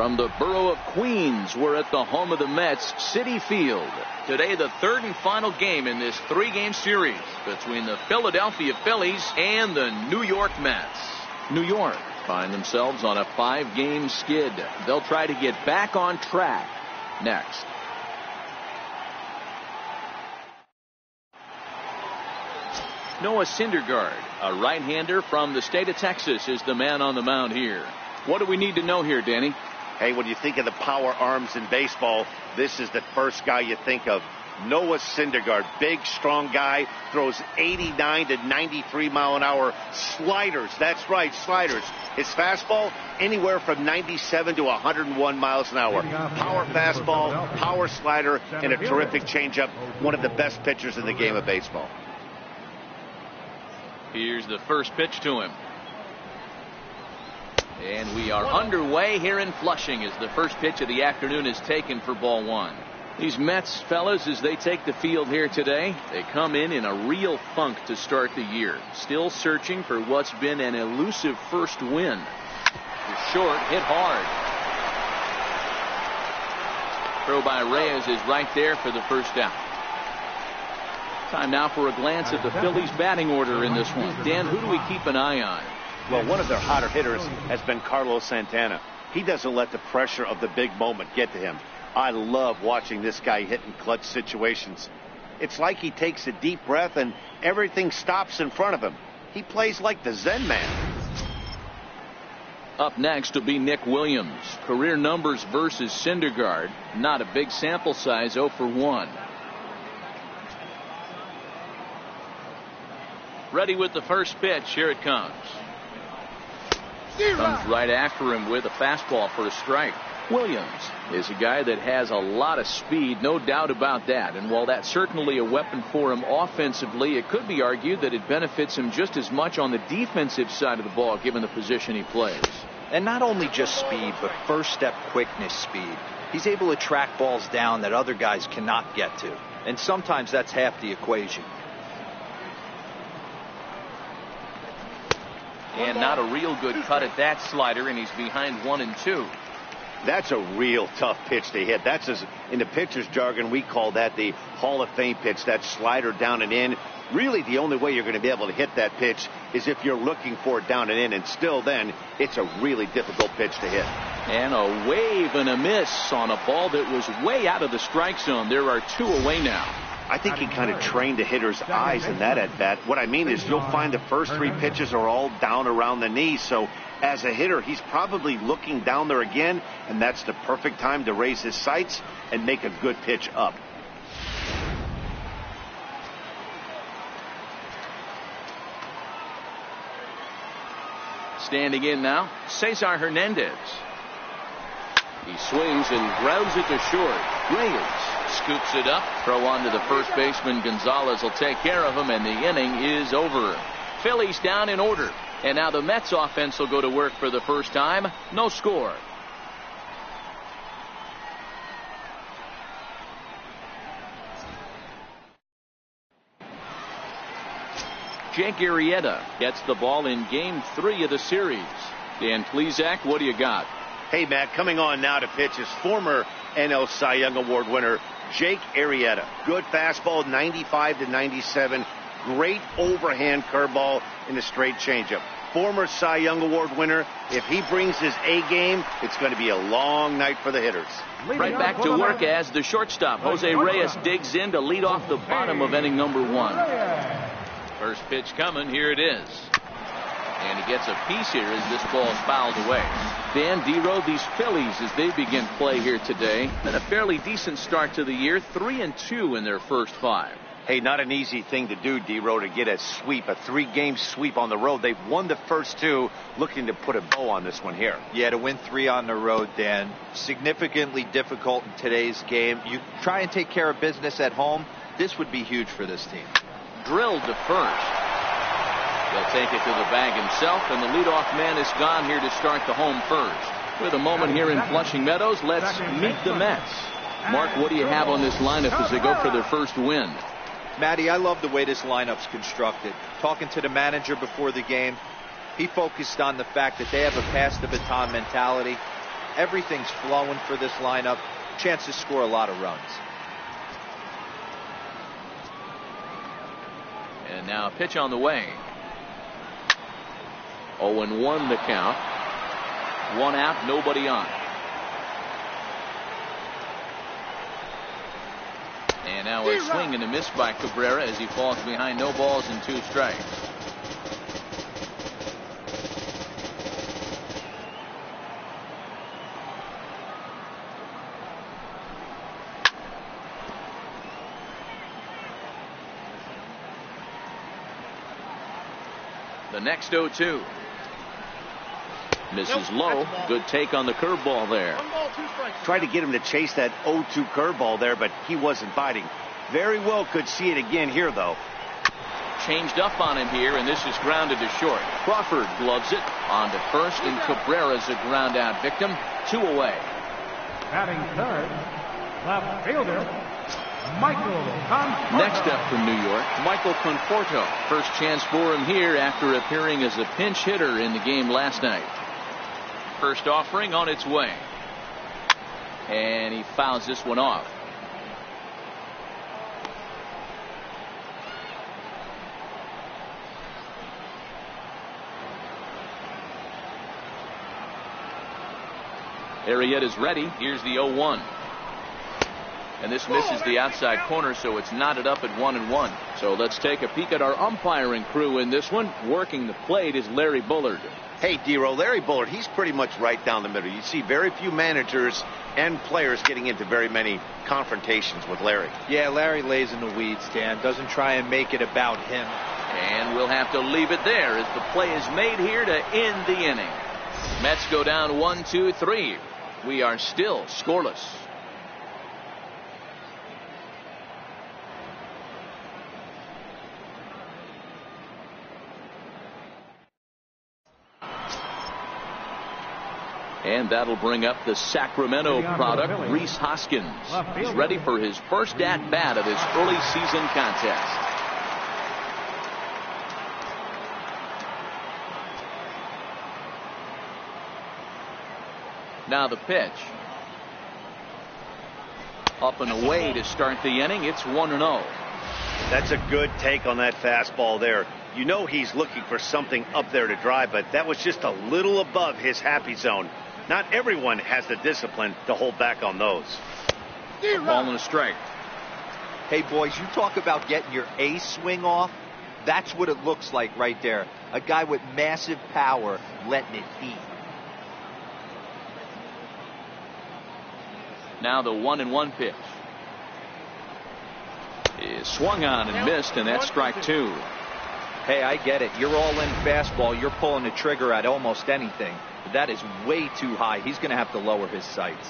From the borough of Queens, we're at the home of the Mets, Citi Field. Today, the third and final game in this three-game series between the Philadelphia Phillies and the New York Mets. New York find themselves on a 5-game skid. They'll try to get back on track next. Noah Syndergaard, a right-hander from the state of Texas, is the man on the mound here. What do we need to know here, Danny? Hey, when you think of the power arms in baseball, this is the first guy you think of. Noah Syndergaard, big, strong guy, throws 89 to 93 mile an hour sliders. That's right, sliders. His fastball, anywhere from 97 to 101 miles an hour. Power fastball, power slider, and a terrific changeup. One of the best pitchers in the game of baseball. Here's the first pitch to him. And we are underway here in Flushing as the first pitch of the afternoon is taken for ball one. These Mets fellas, as they take the field here today, they come in a real funk to start the year. Still searching for what's been an elusive first win. The short hit hard. Throw by Reyes is right there for the first out. Time now for a glance at the Phillies batting order in this one. Dan, who do we keep an eye on? Well, one of their hotter hitters has been Carlos Santana. He doesn't let the pressure of the big moment get to him. I love watching this guy hit in clutch situations. It's like he takes a deep breath and everything stops in front of him. He plays like the Zen man. Up next will be Nick Williams. Career numbers versus Syndergaard. Not a big sample size, 0 for 1. Ready with the first pitch. Here it comes. Comes right after him with a fastball for a strike. Williams is a guy that has a lot of speed, no doubt about that. And while that's certainly a weapon for him offensively, it could be argued that it benefits him just as much on the defensive side of the ball, given the position he plays. And not only just speed, but first step quickness speed. He's able to track balls down that other guys cannot get to. And sometimes that's half the equation. And not a real good cut at that slider, and he's behind 1 and 2. That's a real tough pitch to hit. That's, in the pitcher's jargon, we call that the Hall of Fame pitch, that slider down and in. Really, the only way you're going to be able to hit that pitch is if you're looking for it down and in, and still then, it's a really difficult pitch to hit. And a wave and a miss on a ball that was way out of the strike zone. There are 2 away now. I think he kind of trained the hitter's eyes in that at bat. What I mean is you'll find the first 3 pitches are all down around the knee. So as a hitter, he's probably looking down there again, and that's the perfect time to raise his sights and make a good pitch up. Standing in now, Cesar Hernandez. He swings and grounds it to short. Reyes scoops it up. Throw on to the first baseman. Gonzalez will take care of him, and the inning is over. Phillies down in order. And now the Mets offense will go to work for the first time. No score. Jake Arrieta gets the ball in game 3 of the series. Dan Plesac, what do you got? Hey, Matt, coming on now to pitch is former NL Cy Young Award winner Jake Arrieta. Good fastball, 95 to 97. Great overhand curveball in a straight changeup. Former Cy Young Award winner. If he brings his A game, it's going to be a long night for the hitters. Right back to work as the shortstop. Jose Reyes digs in to lead off the bottom of inning number 1. First pitch coming. Here it is. And he gets a piece here as this ball is fouled away. Dan, D-Row, these Phillies, as they begin play here today, been a fairly decent start to the year. 3 and 2 in their first 5. Hey, not an easy thing to do, D-Row, to get a sweep, a 3-game sweep on the road. They've won the first 2, looking to put a bow on this one here. Yeah, to win 3 on the road, Dan, significantly difficult in today's game. You try and take care of business at home. This would be huge for this team. Drilled to first. He'll take it to the bag himself, and the leadoff man is gone here to start the home first. With a moment here in Flushing Meadows, let's meet the Mets. Mark, what do you have on this lineup as they go for their first win? Matty, I love the way this lineup's constructed. Talking to the manager before the game, he focused on the fact that they have a pass the baton mentality. Everything's flowing for this lineup. Chance to score a lot of runs. And now a pitch on the way. 0-1 the count. One out, nobody on. And now a swing and a miss by Cabrera as he falls behind. No balls and 2 strikes. The next 0-2. Misses low. Good take on the curveball there. Tried to get him to chase that 0-2 curveball there, but he wasn't biting. Very well could see it again here, though. Changed up on him here, and this is grounded to short. Crawford gloves it on to first, and Cabrera's a ground out victim. 2 away. Batting third, left fielder, Michael Conforto. Next up from New York, Michael Conforto. First chance for him here after appearing as a pinch hitter in the game last night. First offering on its way. And he fouls this one off. Arrieta's ready. Here's the 0-1. And this misses the outside corner, so it's knotted up at 1-1. So let's take a peek at our umpiring crew in this one. Working the plate is Larry Bullard. Hey, D-Row, Larry Bullard, he's pretty much right down the middle. You see very few managers and players getting into very many confrontations with Larry. Yeah, Larry lays in the weeds, Dan. Doesn't try and make it about him. And we'll have to leave it there as the play is made here to end the inning. Mets go down 1-2-3. We are still scoreless. And that'll bring up the Sacramento product, Rhys Hoskins. He's ready for his first at-bat of this early season contest. Now the pitch. Up and away to start the inning. It's 1-0. That's a good take on that fastball there. You know he's looking for something up there to drive, but that was just a little above his happy zone. Not everyone has the discipline to hold back on those. A ball and a strike. Hey, boys, you talk about getting your A swing off. That's what it looks like right there. A guy with massive power letting it eat. Now the 1-1 pitch. Is swung on and missed, and that's strike 2. Hey, I get it. You're all in fastball. You're pulling the trigger at almost anything. But that is way too high. He's going to have to lower his sights.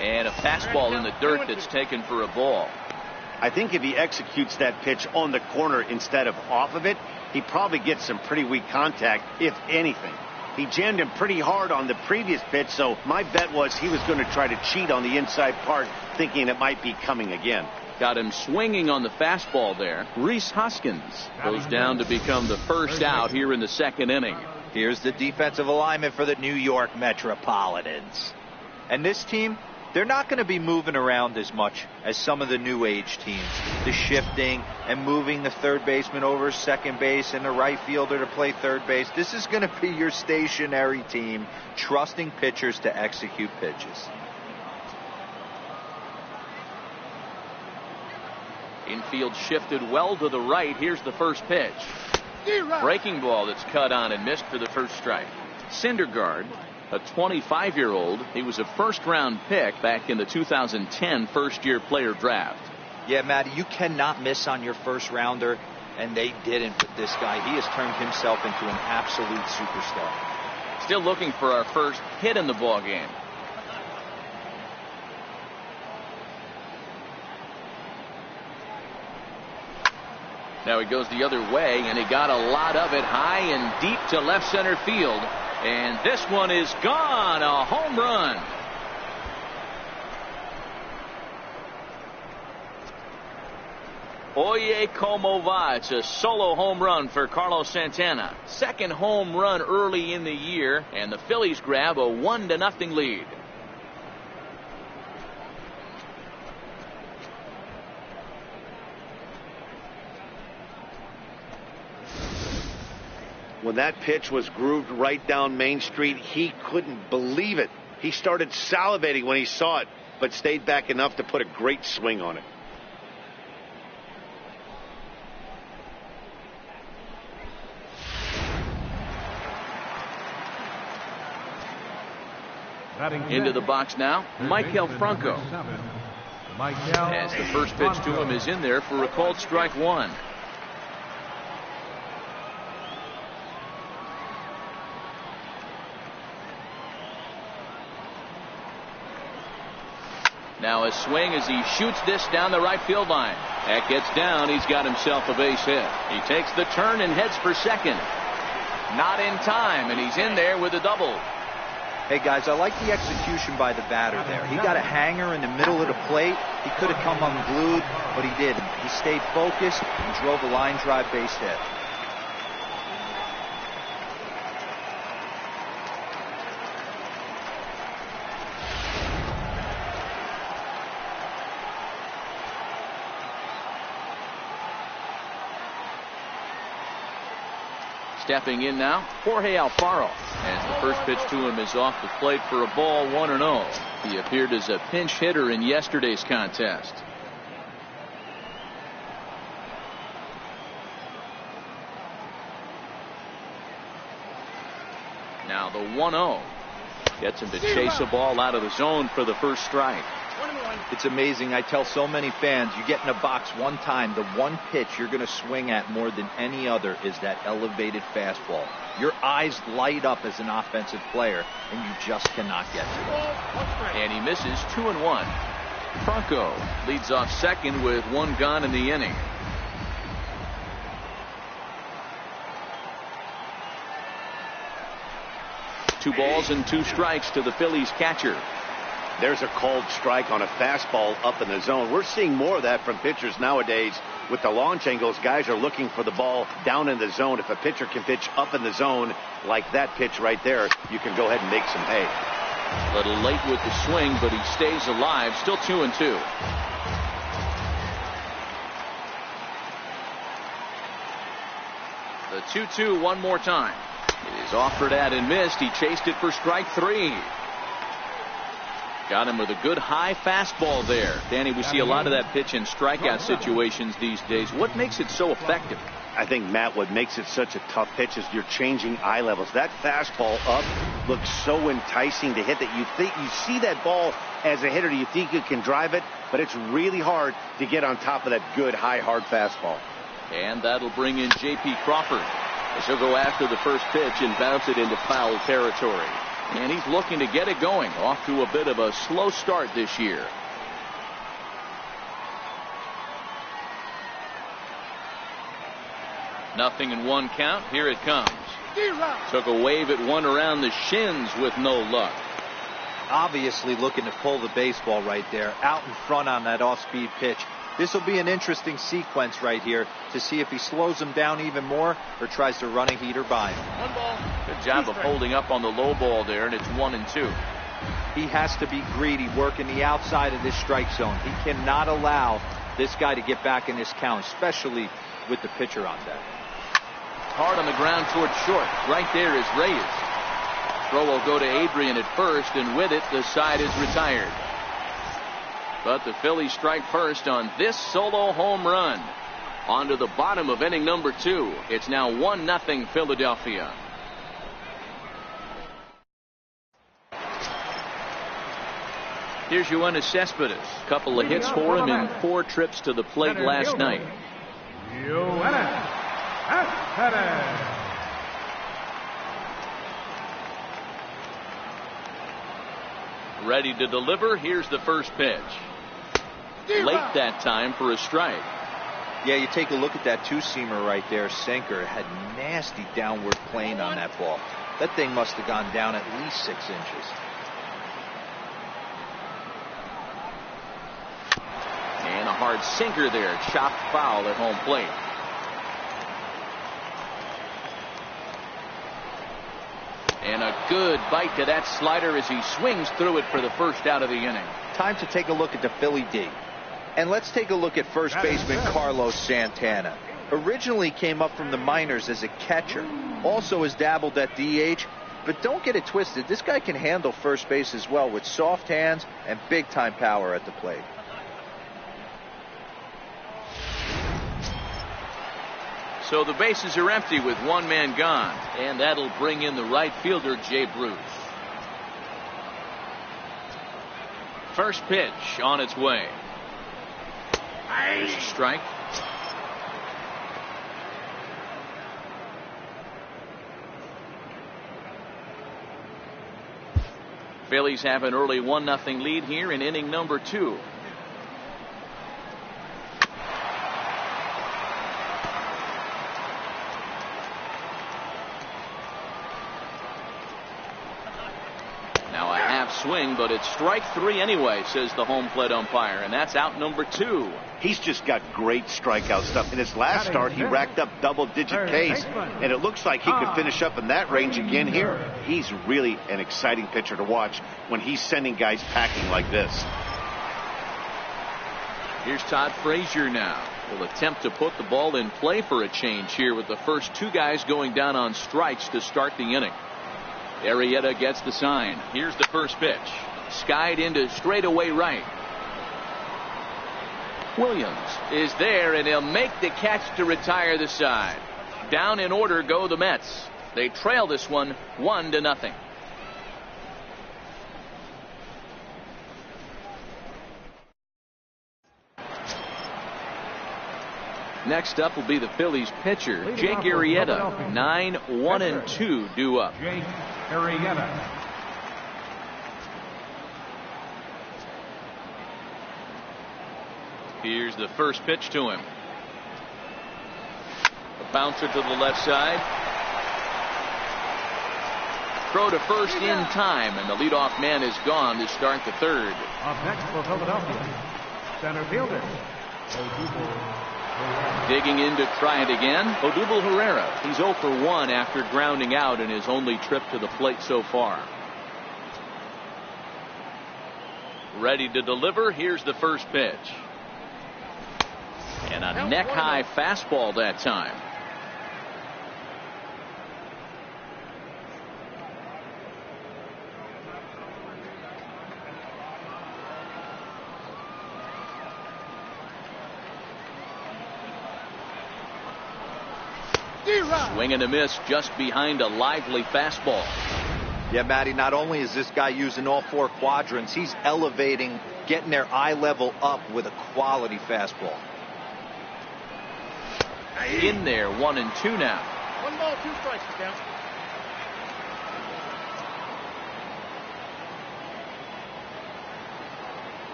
And a fastball in the dirt that's taken for a ball. I think if he executes that pitch on the corner instead of off of it, he probably gets some pretty weak contact, if anything. He jammed him pretty hard on the previous pitch, so my bet was he was going to try to cheat on the inside part, thinking it might be coming again. Got him swinging on the fastball there. Rhys Hoskins goes down to become the first out here in the second inning. Here's the defensive alignment for the New York Metropolitans. And this team, they're not going to be moving around as much as some of the new age teams. The shifting and moving the third baseman over second base and the right fielder to play third base. This is going to be your stationary team, trusting pitchers to execute pitches. Infield shifted well to the right. Here's the first pitch. Breaking ball that's cut on and missed for the first strike. Syndergaard, a 25-year-old. He was a first-round pick back in the 2010 first-year player draft. Yeah, Matty, you cannot miss on your first-rounder, and they didn't with this guy. He has turned himself into an absolute superstar. Still looking for our first hit in the ball game. Now he goes the other way, and he got a lot of it high and deep to left center field. And this one is gone. A home run. Oye como va. It's a solo home run for Carlos Santana. Second home run early in the year, and the Phillies grab a 1-0 lead. When that pitch was grooved right down Main Street, he couldn't believe it. He started salivating when he saw it, but stayed back enough to put a great swing on it. Into the box now, Michael Franco. As the first pitch to him is in there for a called strike one. Now a swing as he shoots this down the right field line. That gets down. He's got himself a base hit. He takes the turn and heads for second. Not in time, and he's in there with a double. Hey guys, I like the execution by the batter there. He got a hanger in the middle of the plate. He could have come unglued, but he didn't. He stayed focused and drove a line drive base hit. Stepping in now, Jorge Alfaro. As the first pitch to him is off the plate for a ball, 1-0. He appeared as a pinch hitter in yesterday's contest. Now the 1-0 gets him to chase a ball out of the zone for the first strike. It's amazing. I tell so many fans, you get in a box one time, the one pitch you're going to swing at more than any other is that elevated fastball. Your eyes light up as an offensive player, and you just cannot get to it. And he misses 2-1. Franco leads off second with one gone in the inning. Two balls and two strikes to the Phillies catcher. There's a called strike on a fastball up in the zone. We're seeing more of that from pitchers nowadays. With the launch angles, guys are looking for the ball down in the zone. If a pitcher can pitch up in the zone like that pitch right there, you can go ahead and make some hay. A little late with the swing, but he stays alive. Still 2-2. The 2-2 one more time. It is offered at and missed. He chased it for strike three. Got him with a good high fastball there. Danny, we see a lot of that pitch in strikeout situations these days. What makes it so effective? I think, Matt, what makes it such a tough pitch is you're changing eye levels. That fastball up looks so enticing to hit that you think you see that ball as a hitter. You think you can drive it, but it's really hard to get on top of that good high hard fastball. And that'll bring in J.P. Crawford as he'll go after the first pitch and bounce it into foul territory. And he's looking to get it going. Off to a bit of a slow start this year. Nothing in one count. Here it comes. Took a wave at one around the shins with no luck. Obviously looking to pull the baseball right there. Out in front on that off-speed pitch. This will be an interesting sequence right here to see if he slows him down even more or tries to run a heater by him. One ball. Good job of holding up on the low ball there, and it's 1-2. He has to be greedy, working the outside of this strike zone. He cannot allow this guy to get back in this count, especially with the pitcher on deck. Hard on the ground towards short. Right there is Reyes. Throw will go to Adrian at first, and with it, the side is retired. But the Phillies strike first on this solo home run. On to the bottom of inning number 2. It's now 1-0 Philadelphia. Here's Yoenis Cespedes. Couple of hits for him in 4 trips to the plate last night. Yoenis Cespedes. Ready to deliver. Here's the first pitch. Late that time for a strike. Yeah, you take a look at that two-seamer right there, sinker. It had nasty downward plane on that ball. That thing must have gone down at least 6 inches. And a hard sinker there. Chopped foul at home plate. And a good bite to that slider as he swings through it for the first out of the inning. Time to take a look at the Philly D. And let's take a look at first baseman Carlos Santana. Originally came up from the minors as a catcher. Also has dabbled at DH. But don't get it twisted. This guy can handle first base as well with soft hands and big-time power at the plate. So the bases are empty with one man gone. And that'll bring in the right fielder, Jay Bruce. First pitch on its way. There's a strike. Phillies have an early 1-0 lead here in inning number 2. Now a half swing, but it's strike 3 anyway, says the home plate umpire, and that's out number 2. He's just got great strikeout stuff. In his last start, he racked up double-digit Ks, and it looks like he could finish up in that range again here. He's really an exciting pitcher to watch when he's sending guys packing like this. Here's Todd Frazier now. Will attempt to put the ball in play for a change here with the first 2 guys going down on strikes to start the inning. Arrieta gets the sign. Here's the first pitch. Skied into straightaway right. Williams is there, and he'll make the catch to retire the side. Down in order go the Mets. They trail this one 1-0. Next up will be the Phillies pitcher, Jake Arrieta. 9-1-2 due up. Jake Arrieta. Here's the first pitch to him. A bouncer to the left side. Throw to first in time, and the leadoff man is gone to start the third. Up next for Philadelphia, center fielder, Digging in to try it again, Odubel Herrera. He's 0 for 1 after grounding out in his only trip to the plate so far. Ready to deliver. Here's the first pitch. And a neck-high fastball that time. Swing and a miss just behind a lively fastball. Yeah, Matty, not only is this guy using all 4 quadrants, he's elevating, getting their eye level up with a quality fastball. In there, 1-2 now. 1 ball, 2 strikes, count.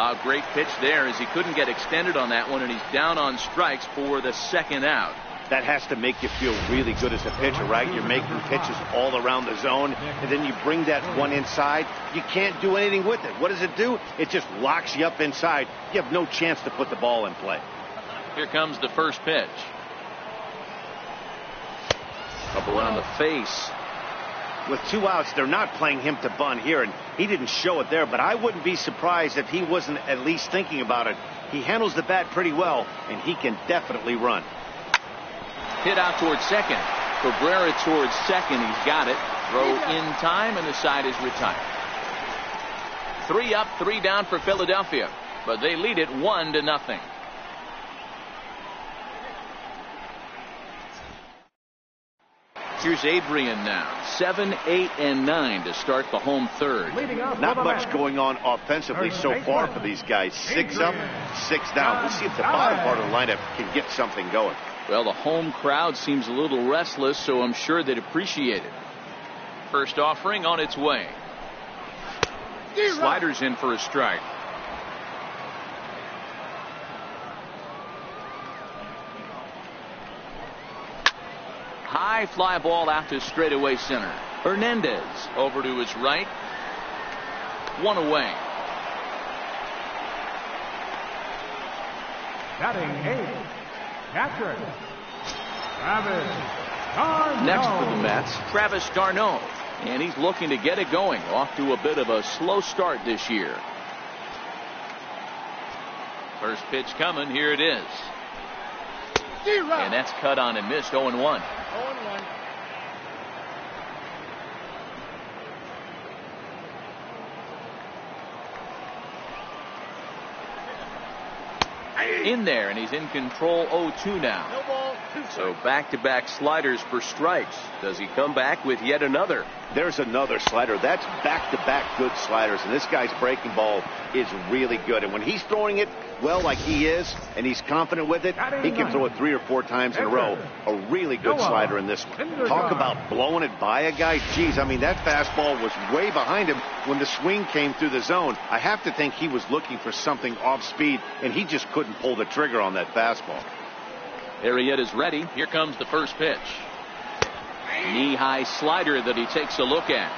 A great pitch there as he couldn't get extended on that one, and he's down on strikes for the second out. That has to make you feel really good as a pitcher, right? You're making pitches all around the zone, and then you bring that one inside. You can't do anything with it. What does it do? It just locks you up inside. You have no chance to put the ball in play. Here comes the first pitch. Up around the face. With 2 outs, they're not playing him to bunt here, and he didn't show it there, but I wouldn't be surprised if he wasn't at least thinking about it. He handles the bat pretty well, and he can definitely run. Hit out towards second. Cabrera towards second. He's got it. Throw in time, and the side is retired. 3 up, 3 down for Philadelphia, but they lead it 1-0. Here's Adrian now. 7, 8, and 9 to start the home third. Not much going on offensively so far for these guys. 6 up, 6 down. Let's see if the bottom part of the lineup can get something going. Well, the home crowd seems a little restless, so I'm sure they'd appreciate it. First offering on its way. Sliders in for a strike. High fly ball out to straightaway center. Hernandez over to his right. 1 away. Batting 8th, catcher, Travis d'Arnaud. Next for the Mets, Travis d'Arnaud. And he's looking to get it going. Off to a bit of a slow start this year. First pitch coming. Here it is. And that's cut on and missed. 0-1. 0-1. In there, and he's in control. 0-2 now. No ball, 2 strikes. So back-to-back sliders for strikes. Does he come back with yet another? There's another slider. That's back-to-back good sliders, and this guy's breaking ball is really good. And when he's throwing it well like he is, and he's confident with it, he can throw it 3 or 4 times in a row. A really good slider in this one. Talk about blowing it by a guy. Geez, I mean, that fastball was way behind him when the swing came through the zone. I have to think he was looking for something off speed, and he just couldn't pull the trigger on that fastball. Arrieta's ready. Here comes the first pitch. Knee-high slider that he takes a look at.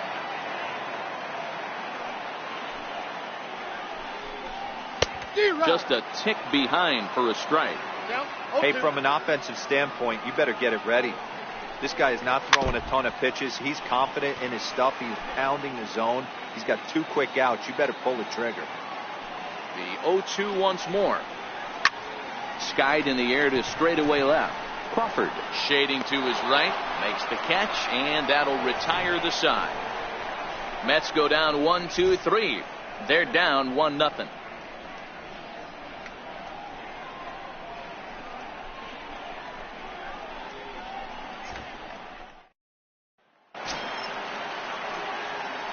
Just a tick behind for a strike. Down. Hey, 0-2. from an offensive standpoint, you better get it ready. This guy is not throwing a ton of pitches. He's confident in his stuff. He's pounding the zone. He's got 2 quick outs. You better pull the trigger. The 0-2 once more. Skied in the air to straightaway left. Crawford shading to his right, makes the catch, and that'll retire the side. Mets go down 1-2-3. They're down 1-0.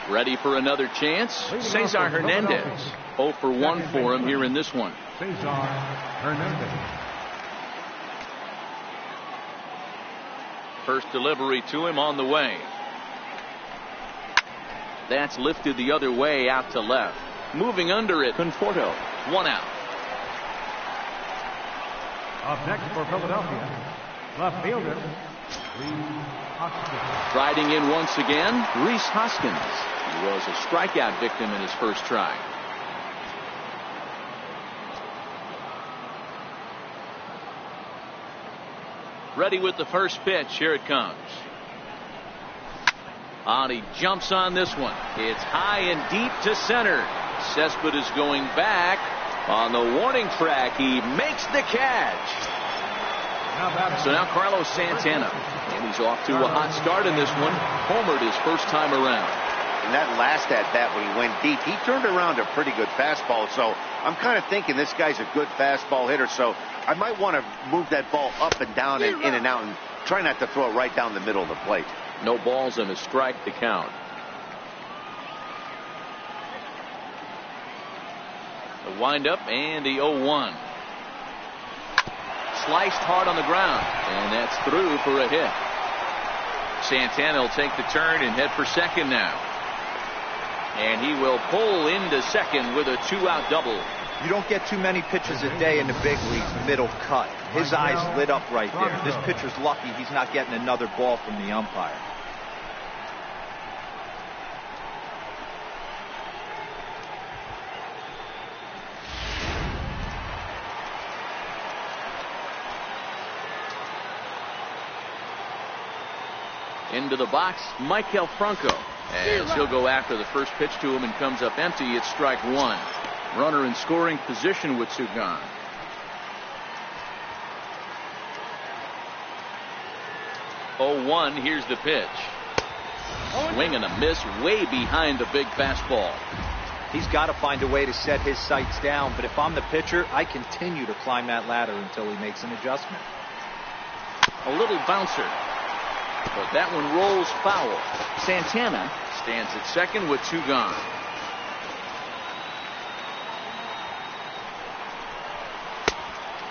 Ready for another chance? Cesar Hernandez. 0 for 1 for him here in this one. Cesar Hernandez. First delivery to him on the way. That's lifted the other way out to left. Moving under it, Conforto. 1 out. Up next for Philadelphia, left fielder, Rhys Hoskins. Riding in once again, Rhys Hoskins. He was a strikeout victim in his first try. Ready with the first pitch. Here it comes. And he jumps on this one. It's high and deep to center. Cespedes going back on the warning track. He makes the catch. So now Carlos Santana, and he's off to a hot start in this one. Homered his first time around. And that last at bat when he went deep, he turned around a pretty good fastball. So I'm kind of thinking this guy's a good fastball hitter. So I might want to move that ball up and down and in and out and try not to throw it right down the middle of the plate. No balls and a strike to count. The windup and the 0-1. Sliced hard on the ground, and that's through for a hit. Santana will take the turn and head for second now. And he will pull into second with a 2-out double. You don't get too many pitches a day in the big leagues, middle cut. His eyes lit up right there. This pitcher's lucky he's not getting another ball from the umpire. Into the box, Michael Franco. As he'll go after the first pitch to him and comes up empty. It's strike 1. Runner in scoring position with 2 gone. Oh, 1. Here's the pitch. Swing and a miss way behind the big fastball. He's got to find a way to set his sights down, but if I'm the pitcher, I continue to climb that ladder until he makes an adjustment. A little bouncer, but that one rolls foul. Santana stands at second with 2 gone.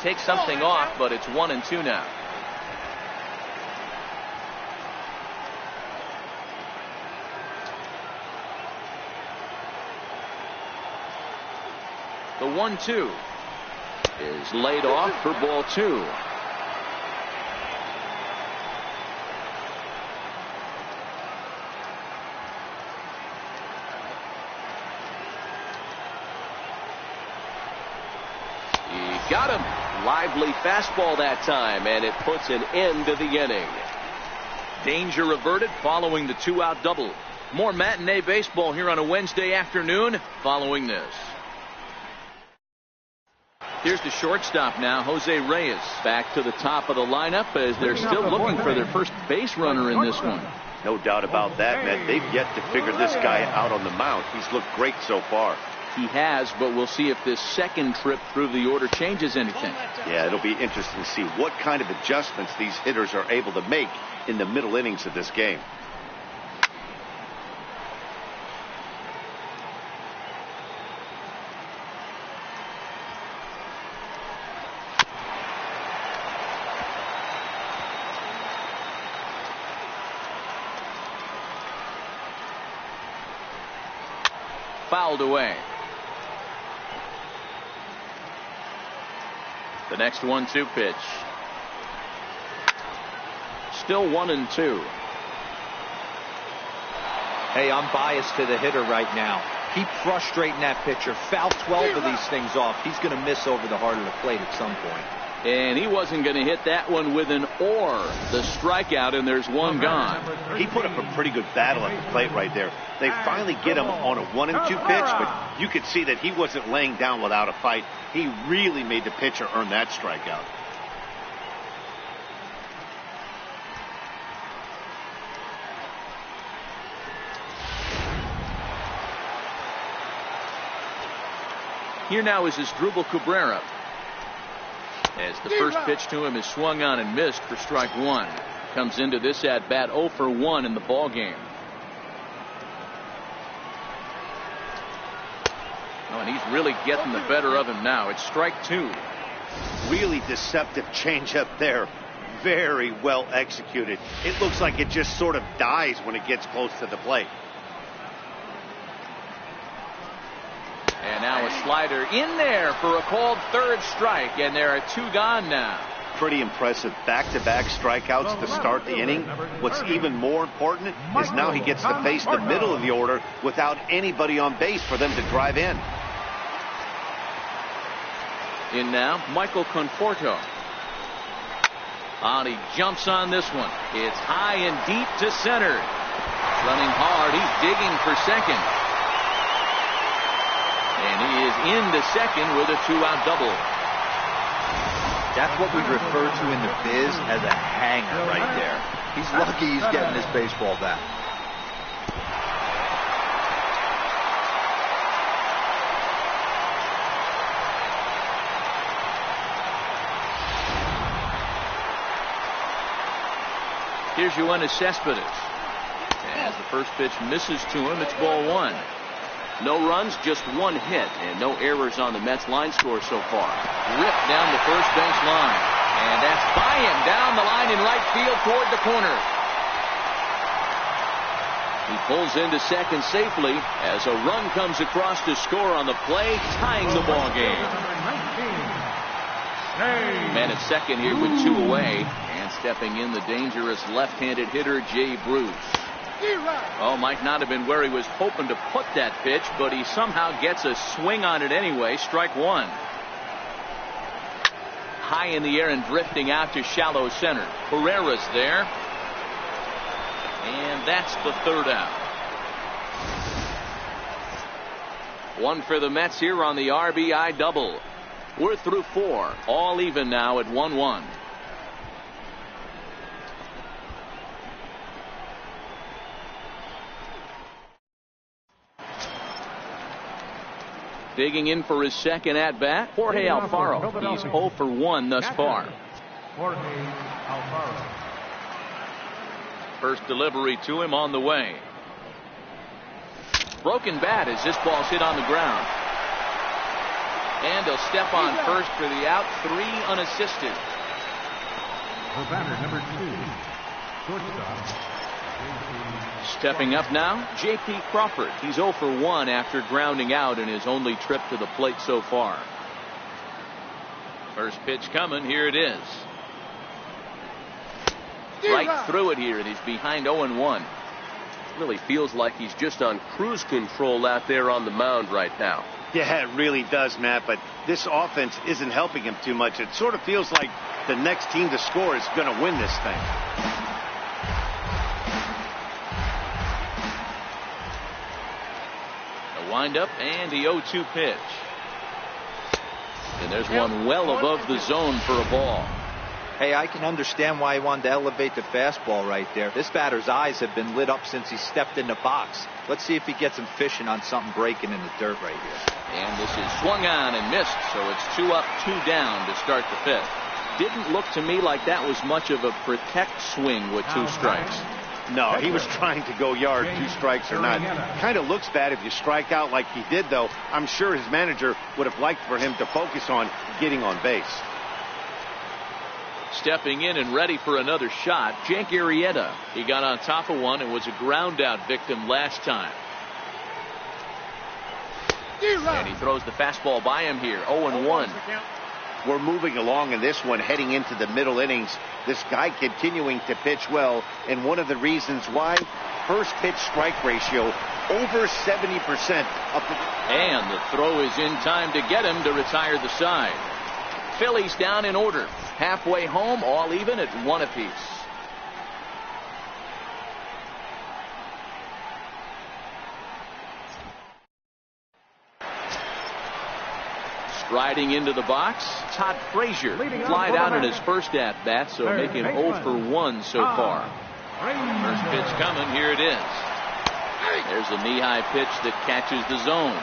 Takes something off, but it's 1-2 now. The 1-2 is laid off for ball 2. Got him lively fastball that time, and it puts an end to the inning. Danger averted following the 2-out double. More matinee baseball here on a Wednesday afternoon following this. Here's the shortstop now, Jose Reyes. Back to the top of the lineup as they're still looking for their first base runner in this one. No doubt about that, man. They've yet to figure this guy out on the mound. He's looked great so far. He has, but we'll see if this second trip through the order changes anything. Yeah, it'll be interesting to see what kind of adjustments these hitters are able to make in the middle innings of this game. Fouled away. The next 1-2 pitch. Still 1-2. Hey, I'm biased to the hitter right now. Keep frustrating that pitcher. Foul 12 of these things off. He's going to miss over the heart of the plate at some point. And he wasn't going to hit that one with an or. The strikeout, and there's one gone. He put up a pretty good battle at the plate right there. They finally get him on a 1-2 pitch, but you could see that he wasn't laying down without a fight. He really made the pitcher earn that strikeout. Here now is Asdrubal Cabrera. As the first pitch to him is swung on and missed for strike one. Comes into this at bat 0 for 1 in the ball game. Oh, and he's really getting the better of him now. It's strike 2. Really deceptive changeup there. Very well executed. It looks like it just sort of dies when it gets close to the plate. And now a slider in there for a called third strike, and there are 2 gone now. Pretty impressive back-to-back strikeouts to start the inning. What's even more important is now he gets to face the middle of the order without anybody on base for them to drive in. In now, Michael Conforto. And he jumps on this one. It's high and deep to center. Running hard, he's digging for second. And he is into second with a 2-out double. That's what we refer to in the biz as a hanger right there. He's lucky he's getting this baseball back. Here's Yoenis Cespedes. As the first pitch misses to him, it's ball 1. No runs, just 1 hit, and no errors on the Mets line score so far. Ripped down the first base line. And that's by him down the line in right field toward the corner. He pulls into second safely as a run comes across to score on the play, tying the ball game. Man at second here with 2 away. And stepping in the dangerous left-handed hitter, Jay Bruce. Oh, might not have been where he was hoping to put that pitch, but he somehow gets a swing on it anyway. Strike 1. High in the air and drifting out to shallow center. Pereira's there. And that's the 3rd out. 1 for the Mets here on the RBI double. We're through 4. All even now at 1-1. Digging in for his second at bat, Jorge Alfaro. He's 0 for 1 thus far. Jorge Alfaro. First delivery to him on the way. Broken bat as this ball's hit on the ground. And he'll step on first for the out. 3 unassisted. The batter, number 2, shortstop. Stepping up now, J.P. Crawford. He's 0 for 1 after grounding out in his only trip to the plate so far. First pitch coming. Here it is. Right through it here, and he's behind 0-1. Really feels like he's just on cruise control out there on the mound right now. Yeah, it really does, Matt, but this offense isn't helping him too much. It sort of feels like the next team to score is going to win this thing. A windup and the 0-2 pitch. And there's one well above the zone for a ball. Hey, I can understand why he wanted to elevate the fastball right there. This batter's eyes have been lit up since he stepped in the box. Let's see if he gets him fishing on something breaking in the dirt right here. And this is swung on and missed, so it's 2 up, 2 down to start the 5th. Didn't look to me like that was much of a protect swing with 2 strikes. No, he was trying to go yard, 2 strikes or not. Kind of looks bad if you strike out like he did, though. I'm sure his manager would have liked for him to focus on getting on base. Stepping in and ready for another shot, Jake Arrieta. He got on top of one and was a ground out victim last time. And he throws the fastball by him here, 0-1. We're moving along in this one, heading into the middle innings. This guy continuing to pitch well, and one of the reasons why, first pitch strike ratio over 70%. And the throw is in time to get him to retire the side. Phillies down in order. Halfway home, all even at 1 apiece. Striding into the box, Todd Frazier flied out in his first at-bat, so make him 0 for 1 so far. First pitch coming, here it is. There's a knee-high pitch that catches the zone.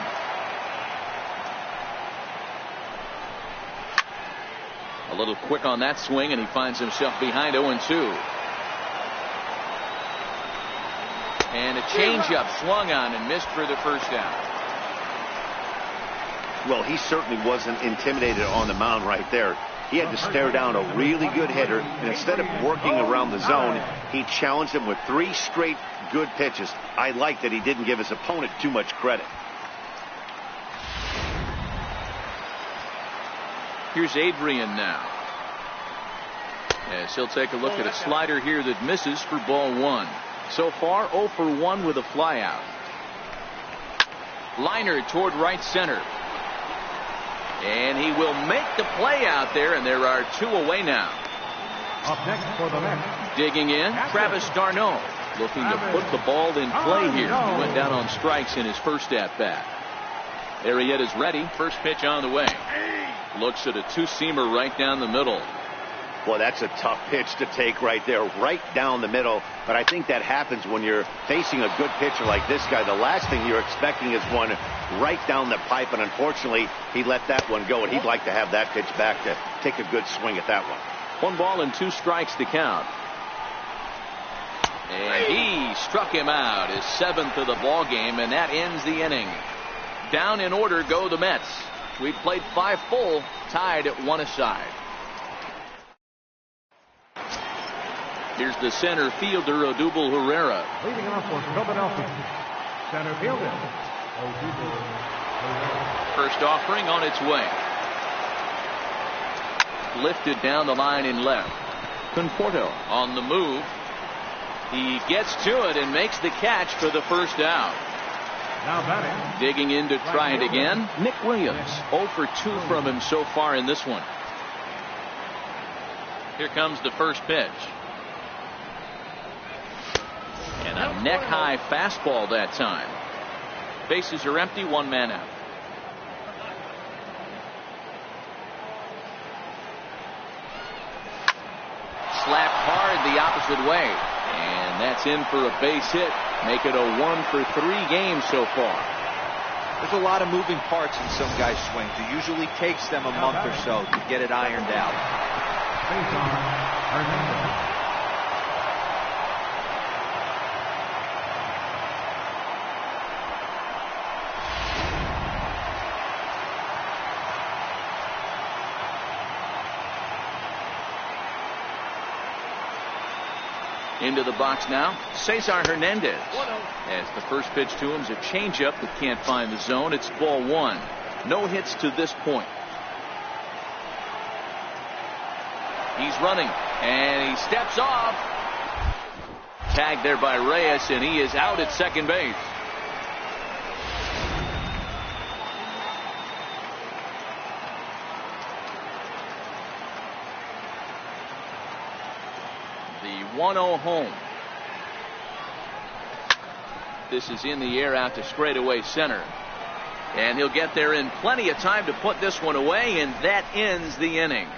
A little quick on that swing, and he finds himself behind 0-2. And a changeup swung on and missed for the first out. Well, he certainly wasn't intimidated on the mound right there. He had to stare down a really good hitter, and instead of working around the zone, he challenged him with 3 straight good pitches. I like that he didn't give his opponent too much credit. Here's Adrian now. As he'll take a look at a slider here that misses for ball 1. So far, 0 for 1 with a flyout. Liner toward right center. And he will make the play out there, and there are 2 away now. Up next for the Mets. Digging in, Travis d'Arnaud, looking to put the ball in play here. He went down on strikes in his first at-bat. Arrieta's ready. First pitch on the way. Looks at a 2-seamer right down the middle. Well, that's a tough pitch to take right there, right down the middle. But I think that happens when you're facing a good pitcher like this guy. The last thing you're expecting is one right down the pipe, and unfortunately, he let that one go, and he'd like to have that pitch back to take a good swing at that one. 1 ball and 2 strikes to count. And he struck him out, his 7th of the ball game, and that ends the inning. Down in order go the Mets. We've played 5 full, tied at 1 aside. Here's the center fielder, Odubel Herrera. Leading off for Philadelphia, center fielder, Odubel Herrera. First offering on its way. Lifted down the line in left. Conforto on the move. He gets to it and makes the catch for the first out. Now batting. Digging in to try it again, Nick Williams. 0 for 2 from him so far in this one. Here comes the first pitch. And a neck-high fastball that time. Bases are empty, 1 man out. Slapped hard the opposite way. And that's in for a base hit. Make it a 1 for 3 games so far. There's a lot of moving parts in some guys' swings. It usually takes them a month or so to get it ironed out. Face on Hernandez. Into the box now, Cesar Hernandez. As the first pitch to him is a changeup that can't find the zone. It's ball 1. No hits to this point. He's running, and he steps off. Tagged there by Reyes, and he is out at second base. 1-0 home. This is in the air out to straightaway center. And he'll get there in plenty of time to put this one away, and that ends the inning.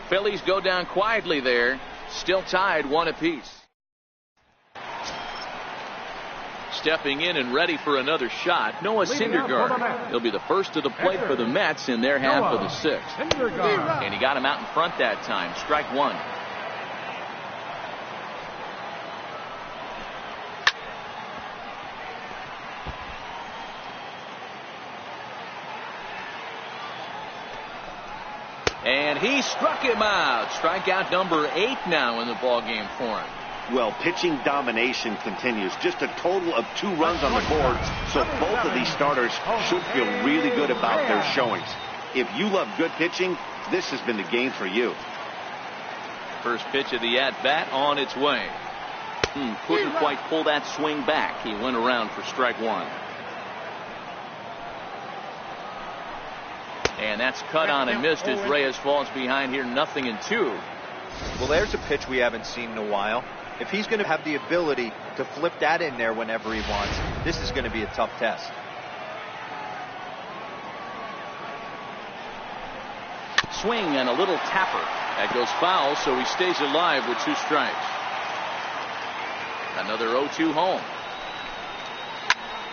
Phillies go down quietly there, still tied 1 apiece. Stepping in and ready for another shot, Noah Syndergaard. He'll be the first to the plate for the Mets in their half of the 6th. And he got him out in front that time. Strike 1. And he struck him out. Strikeout number 8 now in the ballgame for him. Well, pitching domination continues. Just a total of 2 runs on the board, so both of these starters should feel really good about their showings. If you love good pitching, this has been the game for you. First pitch of the at-bat on its way. Couldn't quite pull that swing back. He went around for strike 1. And that's cut on and missed as Reyes falls behind here, 0-2. Well, there's a pitch we haven't seen in a while. If he's going to have the ability to flip that in there whenever he wants, this is going to be a tough test. Swing and a little tapper. That goes foul, so he stays alive with 2 strikes. Another 0-2 home.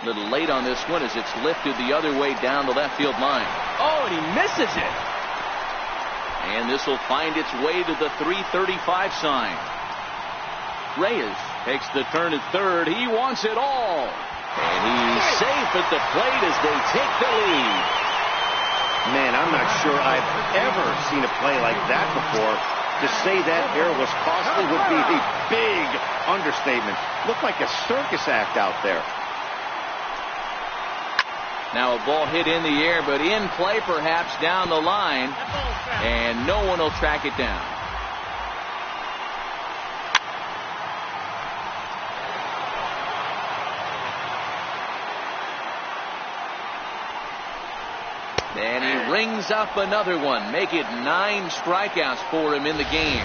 A little late on this one as it's lifted the other way down the left field line. Oh, and he misses it. And this will find its way to the 335 sign. Reyes takes the turn at third. He wants it all. And he's safe at the plate as they take the lead. Man, I'm not sure I've ever seen a play like that before. To say that error was costly would be a big understatement. Looked like a circus act out there. Now a ball hit in the air, but in play perhaps down the line. And no one will track it down. And he rings up another one. Make it 9 strikeouts for him in the game.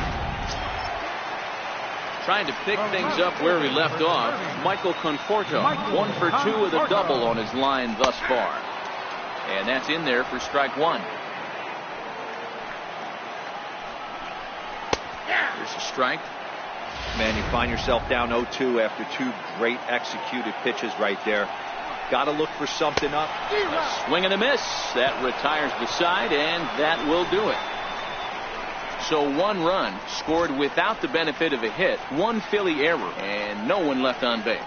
Trying to pick things up where he left off. Michael Conforto, 1 for 2 with a double on his line thus far. And that's in there for strike 1. Here's a strike. Man, you find yourself down 0-2 after 2 great executed pitches right there. Got to look for something up. A swing and a miss. That retires the side, and that will do it. So 1 run scored without the benefit of a hit, 1 Philly error, and no one left on base.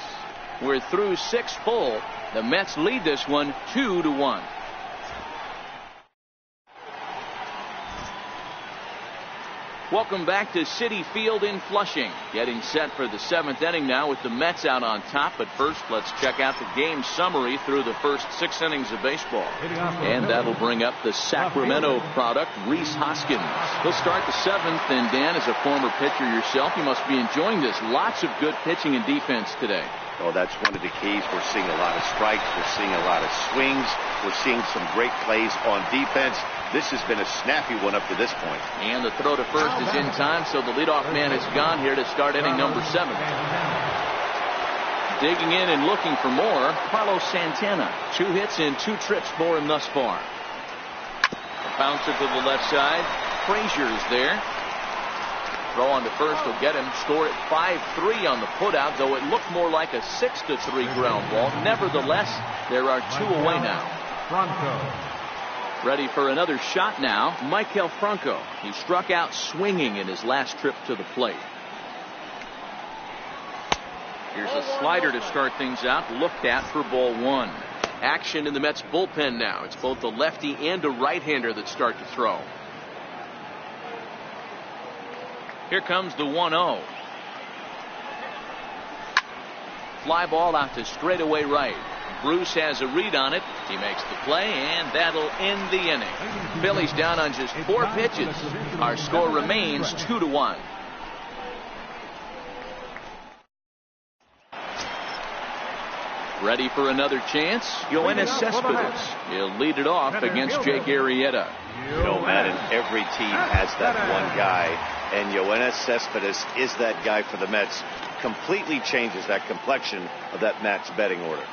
We're through 6 full. The Mets lead this one 2-1. Welcome back to Citi Field in Flushing. Getting set for the 7th inning now with the Mets out on top. But first, let's check out the game summary through the first 6 innings of baseball. And that'll bring up the Sacramento product, Rhys Hoskins. He'll start the 7th, and Dan, as a former pitcher yourself, you must be enjoying this. Lots of good pitching and defense today. Oh, that's one of the keys. We're seeing a lot of strikes. We're seeing a lot of swings. We're seeing some great plays on defense. This has been a snappy one up to this point. And the throw to first is in time, so the leadoff man is gone here to start inning number 7. Digging in and looking for more, Carlos Santana. 2 hits and 2 trips for him thus far. A bouncer to the left side. Frazier is there. Throw on to first will get him. Score at 5-3 on the putout, though it looked more like a 6-3 ground ball. Nevertheless, there are 2 away now. Ready for another shot now, Maikel Franco. He struck out swinging in his last trip to the plate. Here's a slider to start things out, looked at for ball 1. Action in the Mets bullpen now. It's both a lefty and a right-hander that start to throw. Here comes the 1-0. Fly ball out to straightaway right. Bruce has a read on it. He makes the play, and that'll end the inning. Phillies down on just 4 pitches. Our score remains 2-1. Ready for another chance? Yoenis Cespedes. He'll lead it off against Jake Arrieta. You know, Madden, every team has that one guy And Yoenis Cespedes is that guy for the Mets. Completely changes that complexion of that Mets betting order.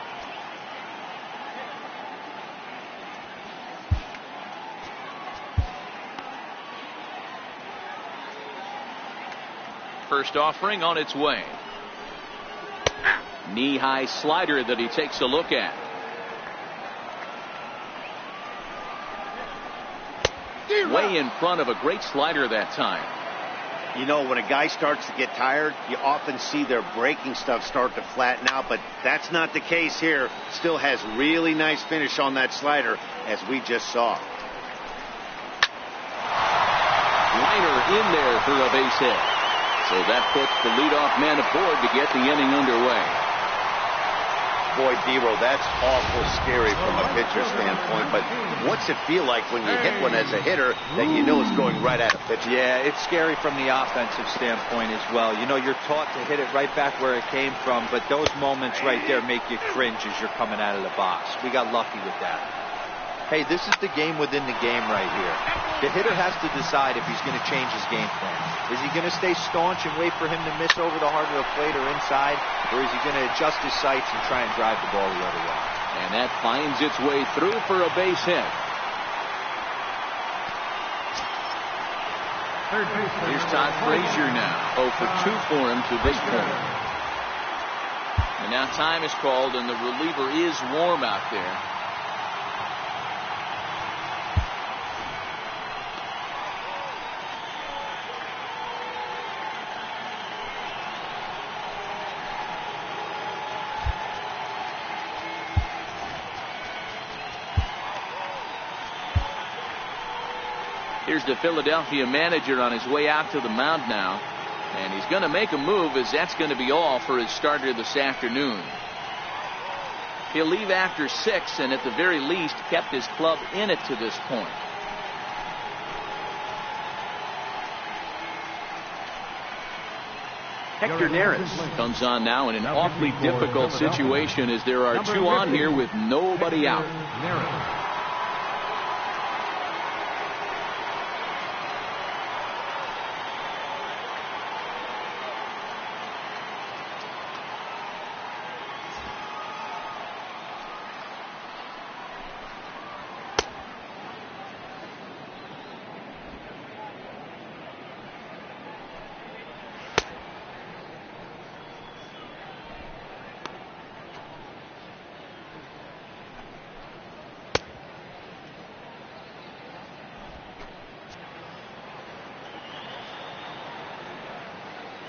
First offering on its way. Knee-high slider that he takes a look at. Way in front of a great slider that time. You know, when a guy starts to get tired, you often see their breaking stuff start to flatten out, but that's not the case here. Still has really nice finish on that slider, as we just saw. Liner in there for a base hit. So that puts the leadoff man aboard to get the inning underway. Boy, Dero, that's awful scary from a pitcher standpoint, but what's it feel like when you hit one as a hitter that you know is going right at a pitcher? Yeah, it's scary from the offensive standpoint as well. You know, you're taught to hit it right back where it came from, but those moments right there make you cringe as you're coming out of the box. We got lucky with that. Hey, this is the game within the game right here. The hitter has to decide if he's going to change his game plan. Is he going to stay staunch and wait for him to miss over the heart of the plate or inside, or is he going to adjust his sights and try and drive the ball the other way? And that finds its way through for a base hit. Here's Todd Frazier now. 0 for 2 for him to this point. And now time is called, and the reliever is warm out there. Here's the Philadelphia manager on his way out to the mound now. And he's going to make a move, as that's going to be all for his starter this afternoon. He'll leave after 6, and at the very least kept his club in it to this point. Hector Neris comes on now in an awfully difficult situation, as there are 2 on here with nobody out.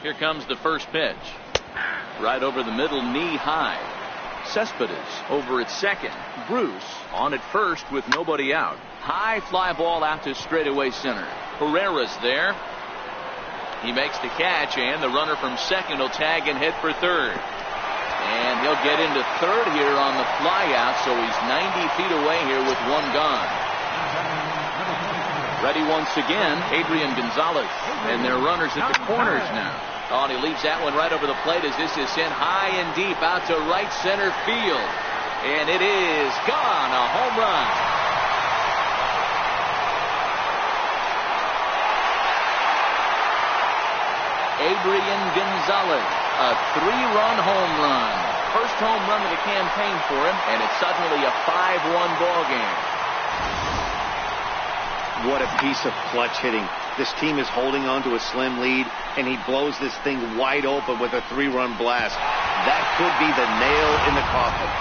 Here comes the first pitch. Right over the middle, knee high. Cespedes over at second. Bruce on at first with nobody out. High fly ball out to straightaway center. Herrera's there. He makes the catch, and the runner from second will tag and hit for third. And he'll get into third here on the fly out, so he's 90 feet away here with 1 gone. Ready once again, Adrian Gonzalez. And their runners at the corners now. Oh, and he leaves that one right over the plate as this is sent high and deep out to right center field. And it is gone. A home run. Adrian Gonzalez, a 3-run home run. First home run of the campaign for him, and it's suddenly a 5-1 ball game. What a piece of clutch hitting. This team is holding on to a slim lead, and he blows this thing wide open with a 3-run blast. That could be the nail in the coffin.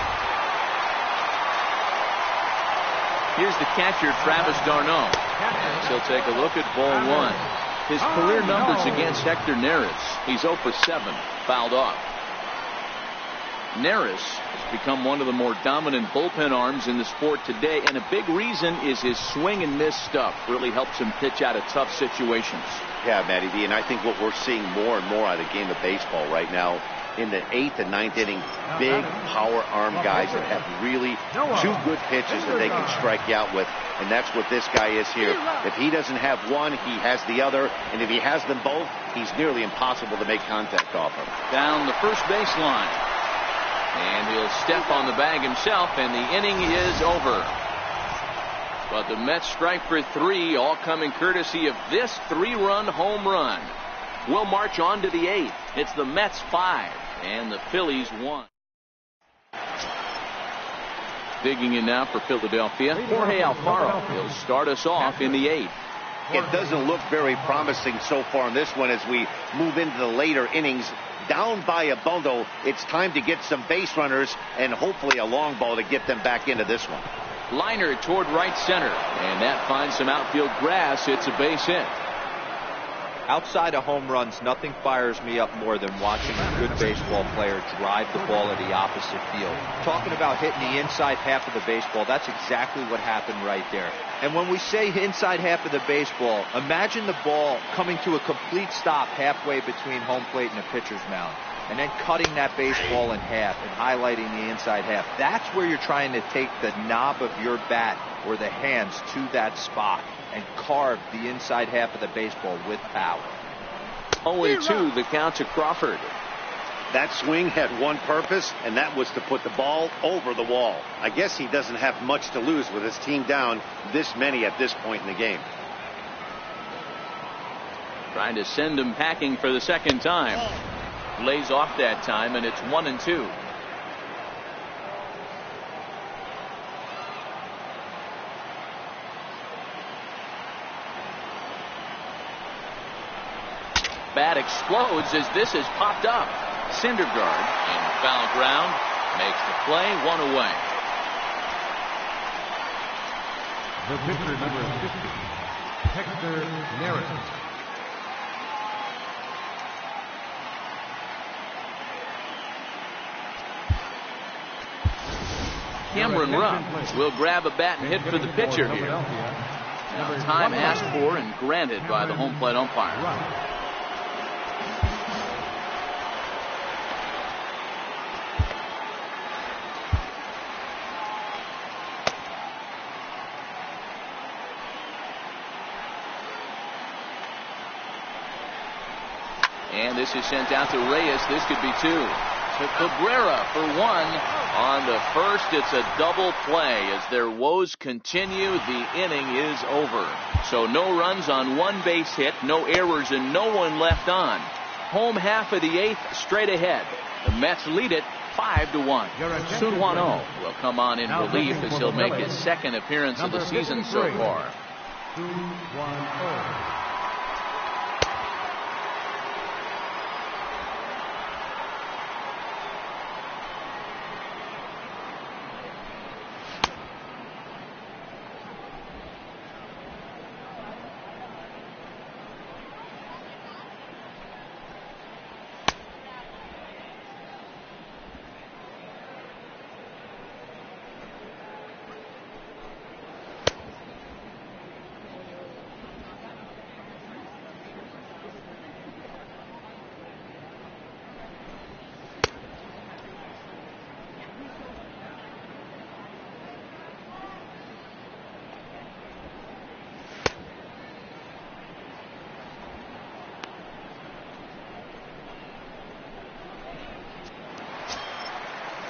Here's the catcher, Travis d'Arnaud. He'll take a look at ball 1. His career numbers against Hector Neris. He's 0 for 7, fouled off. Neris has become one of the more dominant bullpen arms in the sport today, and a big reason is his swing and miss stuff. Really helps him pitch out of tough situations. Yeah, Matty V, and I think what we're seeing more and more out of the game of baseball right now, in the 8th and 9th inning, big power arm guys that have really 2 good pitches that they can strike you out with, and that's what this guy is here. If he doesn't have one, he has the other, and if he has them both, he's nearly impossible to make contact off of. Down the first baseline. And he'll step on the bag himself, and the inning is over. But the Mets strike for 3, all coming courtesy of this 3-run home run. We'll march on to the 8th. It's the Mets 5 and the Phillies 1. Digging in now for Philadelphia, Jorge Alfaro. He'll start us off in the 8th. It doesn't look very promising so far in this one as we move into the later innings. Down by a bundle, it's time to get some base runners and hopefully a long ball to get them back into this one. Liner toward right center, and that finds some outfield grass. It's a base hit. Outside of home runs, nothing fires me up more than watching a good baseball player drive the ball to the opposite field. Talking about hitting the inside half of the baseball, that's exactly what happened right there. And when we say inside half of the baseball, imagine the ball coming to a complete stop halfway between home plate and the pitcher's mound, and then cutting that baseball in half and highlighting the inside half. That's where you're trying to take the knob of your bat or the hands to that spot and carve the inside half of the baseball with power. 0-2 the count to Crawford. That swing had one purpose, and that was to put the ball over the wall. I guess he doesn't have much to lose with his team down this many at this point in the game. Trying to send him packing for the second time. Lays off that time, and it's 1-2. Bat explodes as this is popped up. Syndergaard in foul ground makes the play, 1 away. The pitcher, number 50, Hector Neris. Cameron Rupp will grab a bat and hit for the pitcher here. Now time asked for and granted by the home plate umpire. And this is sent out to Reyes. This could be 2. To Cabrera for 1. On the first, it's a double play. As their woes continue, the inning is over. So no runs on 1 base hit, no errors, and no one left on. Home half of the 8th, straight ahead. The Mets lead it 5-1. Sun Hwan-Oh will come on in relief as he'll make his second appearance of the season so far. Sun Hwan-Oh.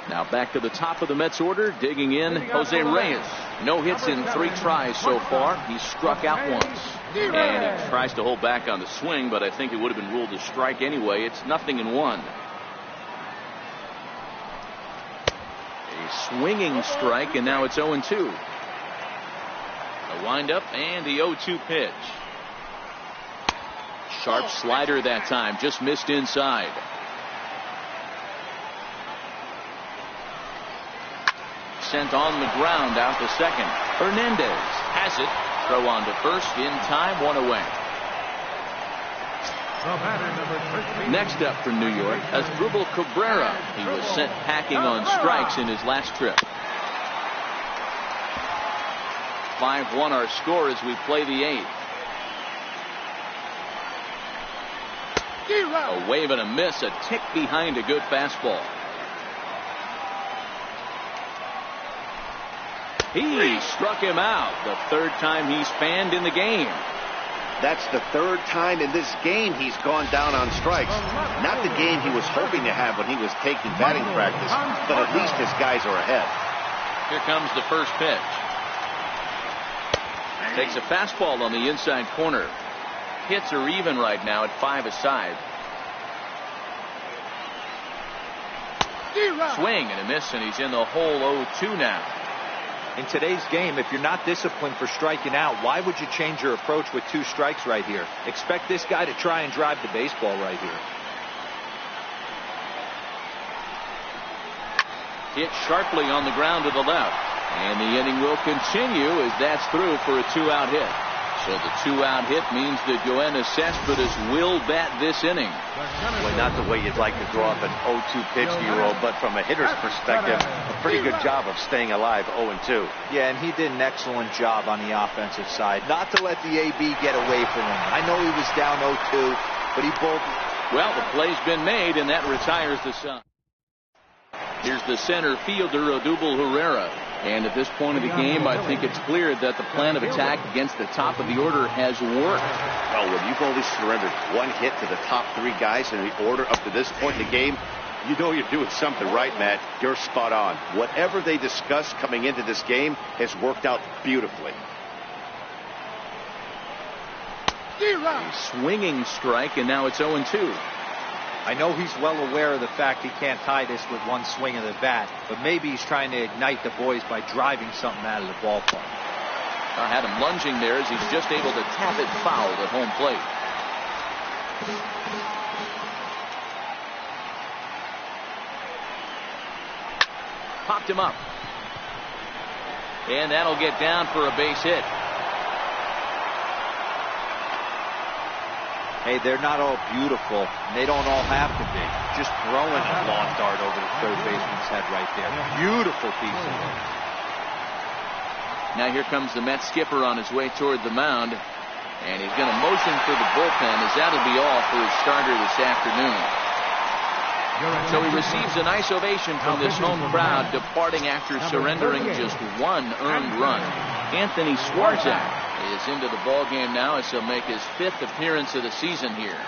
Now back to the top of the Mets order, digging in Jose Reyes. No hits in 3 tries so far. He's struck out once. And he tries to hold back on the swing, but I think it would have been ruled a strike anyway. It's 0-1. A swinging strike, and now it's 0-2. A windup and the 0-2 pitch. Sharp slider that time, just missed inside. Sent on the ground out to second. Hernandez has it. Throw on to first in time, 1 away. Next up for New York, Asdrubal Cabrera. He was sent packing on strikes in his last trip. 5-1 our score as we play the 8th. A wave and a miss, a tick behind a good fastball. He struck him out. The 3rd time he's fanned in the game. That's the 3rd time in this game he's gone down on strikes. Not the game he was hoping to have when he was taking batting practice, but at least his guys are ahead. Here comes the first pitch. Takes a fastball on the inside corner. Hits are even right now at 5 aside. Swing and a miss, and he's in the hole 0-2 now. In today's game, if you're not disciplined for striking out, why would you change your approach with 2 strikes right here? Expect this guy to try and drive the baseball right here. Hit sharply on the ground to the left. And the inning will continue as that's through for a 2-out hit. So the 2-out hit means that Yoenis Cespedes will bat this inning. Well, not the way you'd like to throw up an 0-2 pitch to your own, but from a hitter's perspective, a pretty good job of staying alive 0-2. Yeah, and he did an excellent job on the offensive side. Not to let the AB get away from him. I know he was down 0-2, but he bowled. Well, the play's been made, and that retires the side. Here's the center fielder, Odubel Herrera. And at this point of the game, I think it's clear that the plan of attack against the top of the order has worked. Well, when you've only surrendered 1 hit to the top 3 guys in the order up to this point in the game, you know you're doing something right, Matt. You're spot on. Whatever they discussed coming into this game has worked out beautifully. A swinging strike, and now it's 0-2. I know he's well aware of the fact he can't tie this with 1 swing of the bat, but maybe he's trying to ignite the boys by driving something out of the ballpark. I had him lunging there as he's just able to tap it foul at home plate. Popped him up. And that'll get down for a base hit. Hey, they're not all beautiful, and they don't all have to be. Just throwing a lawn dart over the third baseman's head right there. Beautiful piece of work. Now here comes the Mets skipper on his way toward the mound, and he's going to motion for the bullpen, as that'll be all for his starter this afternoon. So he receives a nice ovation from this home crowd, departing after surrendering just 1 earned run. Anthony Swarzak is into the ball game now as he'll make his 5th appearance of the season here.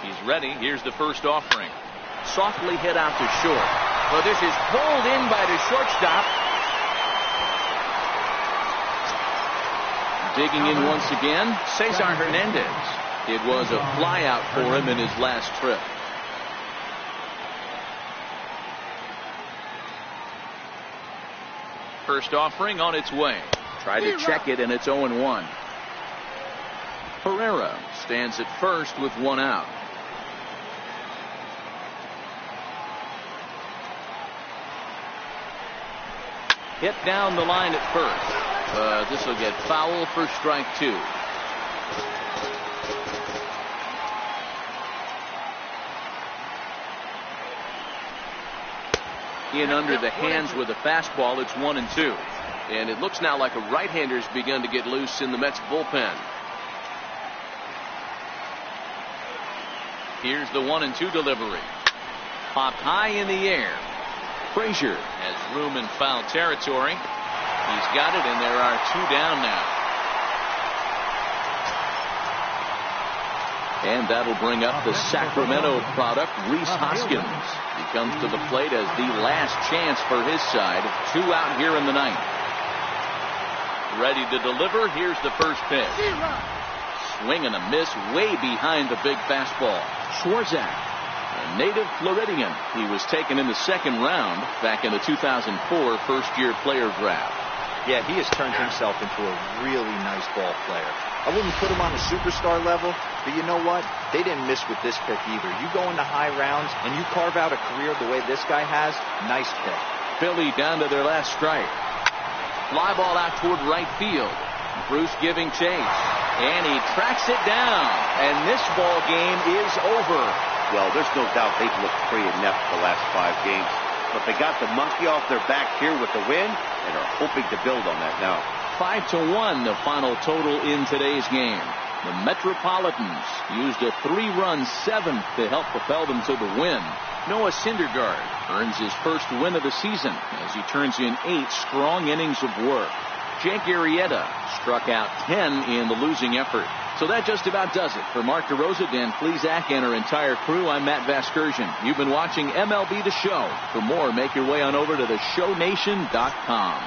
He's ready. Here's the first offering. Softly hit out to short. Well, this is pulled in by the shortstop. Digging in once again, Cesar Hernandez. It was a flyout for him in his last trip. First offering on its way. Tried to check it, and it's 0-1. Herrera stands at first with 1 out. Hit down the line at first. This will get foul for strike 2. In under the hands with a fastball. It's 1-2. And it looks now like a right-hander's begun to get loose in the Mets bullpen. Here's the 1-2 delivery. Popped high in the air. Frazier has room in foul territory. He's got it, and there are 2 down now. And that'll bring up the Sacramento product, Rhys Hoskins. He comes to the plate as the last chance for his side. 2 out here in the 9th. Ready to deliver. Here's the first pitch. Swing and a miss way behind the big fastball. Swarzak, a native Floridian. He was taken in the 2nd round back in the 2004 first-year player draft. Yeah, he has turned himself into a really nice ball player. I wouldn't put him on a superstar level, but you know what? They didn't miss with this pick either. You go into high rounds and you carve out a career the way this guy has, nice pick. Philly down to their last strike. Fly ball out toward right field. Bruce giving chase. And he tracks it down. And this ball game is over. Well, there's no doubt they've looked pretty inept the last 5 games. But they got the monkey off their back here with the win and are hoping to build on that now. 5-1 the final total in today's game. The Metropolitans used a 3-run 7th to help propel them to the win. Noah Syndergaard earns his first win of the season as he turns in 8 strong innings of work. Jake Arrieta struck out 10 in the losing effort. So that just about does it. For Mark DeRosa, Dan Plesac, and our entire crew, I'm Matt Vasgersian. You've been watching MLB The Show. For more, make your way on over to theshownation.com.